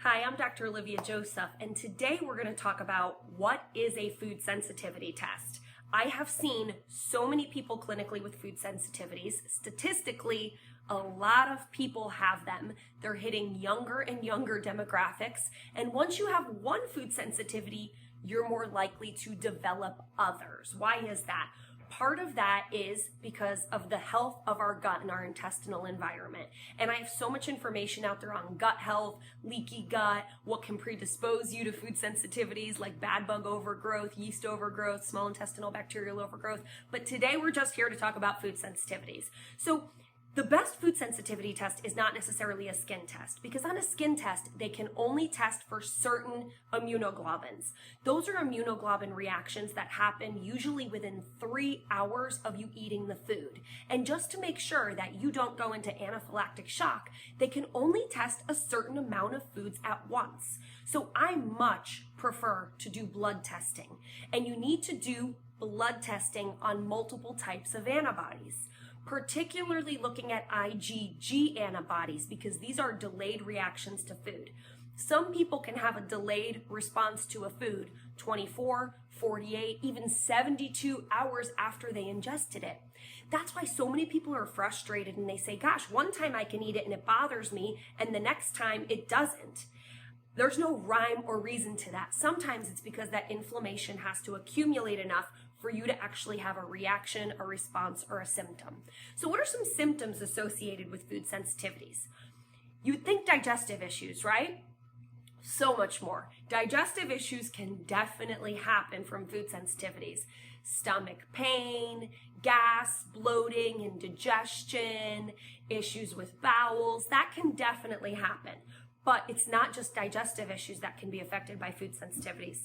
Hi, I'm Dr. Olivia Joseph, and today we're going to talk about what is a food sensitivity test. I have seen so many people clinically with food sensitivities. Statistically, a lot of people have them. They're hitting younger and younger demographics, and once you have one food sensitivity, you're more likely to develop others. Why is that? Part of that is because of the health of our gut and our intestinal environment. And I have so much information out there on gut health, leaky gut, what can predispose you to food sensitivities like bad bug overgrowth, yeast overgrowth, small intestinal bacterial overgrowth. But today we're just here to talk about food sensitivities. So the best food sensitivity test is not necessarily a skin test, because on a skin test, they can only test for certain immunoglobulins. Those are immunoglobulin reactions that happen usually within 3 hours of you eating the food. And just to make sure that you don't go into anaphylactic shock, they can only test a certain amount of foods at once. So I much prefer to do blood testing, and you need to do blood testing on multiple types of antibodies, particularly looking at IgG antibodies, because these are delayed reactions to food. Some people can have a delayed response to a food 24, 48, even 72 hours after they ingested it. That's why so many people are frustrated and they say, gosh, one time I can eat it and it bothers me, and the next time it doesn't. There's no rhyme or reason to that. Sometimes it's because that inflammation has to accumulate enough for you to actually have a reaction, a response, or a symptom. So what are some symptoms associated with food sensitivities? You'd think digestive issues, right? So much more. Digestive issues can definitely happen from food sensitivities. Stomach pain, gas, bloating, indigestion, issues with bowels, that can definitely happen. But it's not just digestive issues that can be affected by food sensitivities.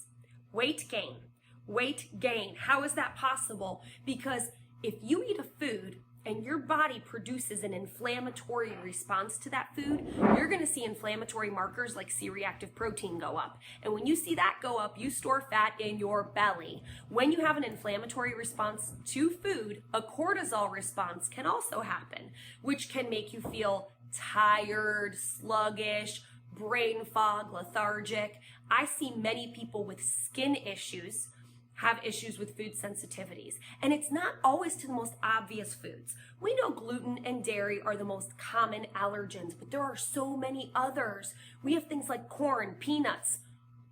Weight gain. Weight gain. How is that possible? Because if you eat a food and your body produces an inflammatory response to that food, you're going to see inflammatory markers like C-reactive protein go up. And when you see that go up, you store fat in your belly. When you have an inflammatory response to food, a cortisol response can also happen, which can make you feel tired, sluggish, brain fog, lethargic. I see many people with skin issues have issues with food sensitivities. And it's not always to the most obvious foods. We know gluten and dairy are the most common allergens, but there are so many others. We have things like corn, peanuts,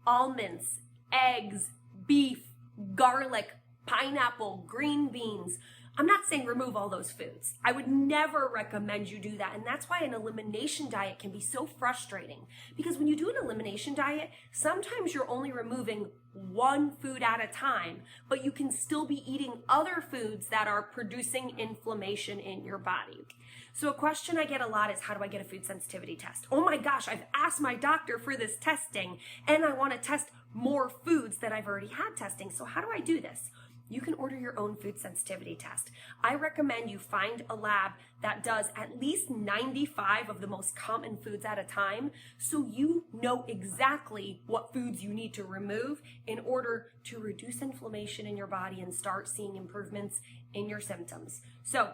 almonds, eggs, beef, garlic, pineapple, green beans. I'm not saying remove all those foods. I would never recommend you do that. And that's why an elimination diet can be so frustrating. Because when you do an elimination diet, sometimes you're only removing one food at a time, but you can still be eating other foods that are producing inflammation in your body. So a question I get a lot is, how do I get a food sensitivity test? Oh my gosh, I've asked my doctor for this testing and I want to test more foods that I've already had testing. So how do I do this? You can order your own food sensitivity test. I recommend you find a lab that does at least 95 of the most common foods at a time, so you know exactly what foods you need to remove in order to reduce inflammation in your body and start seeing improvements in your symptoms. So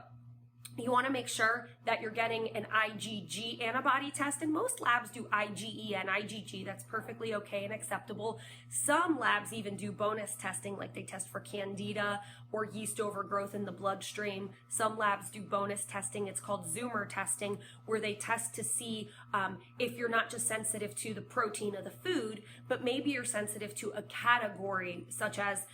you want to make sure that you're getting an IgG antibody test, and most labs do IgE and IgG. That's perfectly okay and acceptable. Some labs even do bonus testing, like they test for candida or yeast overgrowth in the bloodstream. Some labs do bonus testing. It's called Zoomer testing, where they test to see if you're not just sensitive to the protein of the food, but maybe you're sensitive to a category, such as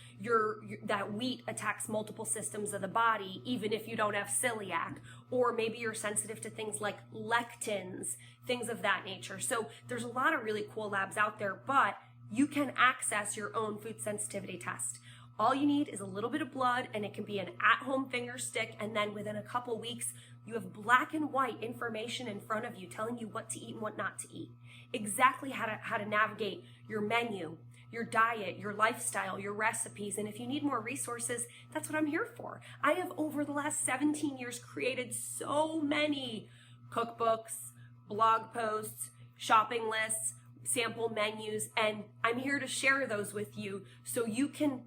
that wheat attacks multiple systems of the body, even if you don't have celiac. Or maybe you're sensitive to things like lectins, things of that nature. So there's a lot of really cool labs out there, but you can access your own food sensitivity test. All you need is a little bit of blood, and it can be an at-home finger stick, and then within a couple weeks, you have black and white information in front of you telling you what to eat and what not to eat. Exactly how to navigate your menu, your diet, your lifestyle, your recipes. And if you need more resources, that's what I'm here for. I have, over the last 17 years, created so many cookbooks, blog posts, shopping lists, sample menus, and I'm here to share those with you so you can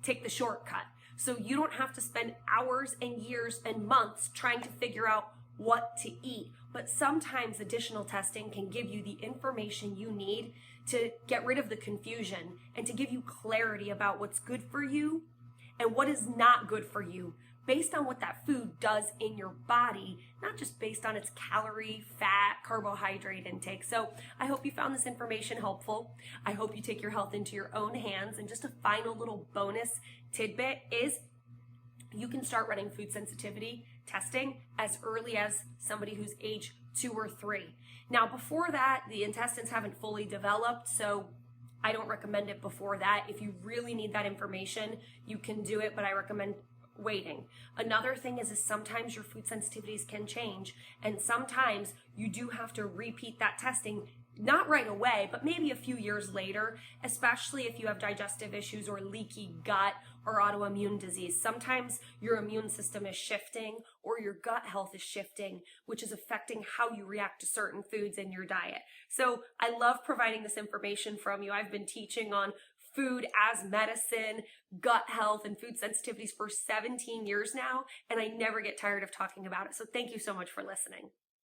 take the shortcut. So you don't have to spend hours and years and months trying to figure out what to eat. but sometimes additional testing can give you the information you need to get rid of the confusion and to give you clarity about what's good for you and what is not good for you based on what that food does in your body, not just based on its calorie, fat, carbohydrate intake. So I hope you found this information helpful. I hope you take your health into your own hands. And just a final little bonus tidbit is you can start running food sensitivity testing as early as somebody who's age 2 or 3. Now, before that, the intestines haven't fully developed, so I don't recommend it before that. If you really need that information, you can do it, but I recommend waiting. Another thing is sometimes your food sensitivities can change, and sometimes you do have to repeat that testing, not right away, but maybe a few years later, especially if you have digestive issues or leaky gut or autoimmune disease. Sometimes your immune system is shifting or your gut health is shifting, which is affecting how you react to certain foods in your diet. So I love providing this information from you. I've been teaching on food as medicine, gut health, and food sensitivities for 17 years now, and I never get tired of talking about it. So thank you so much for listening.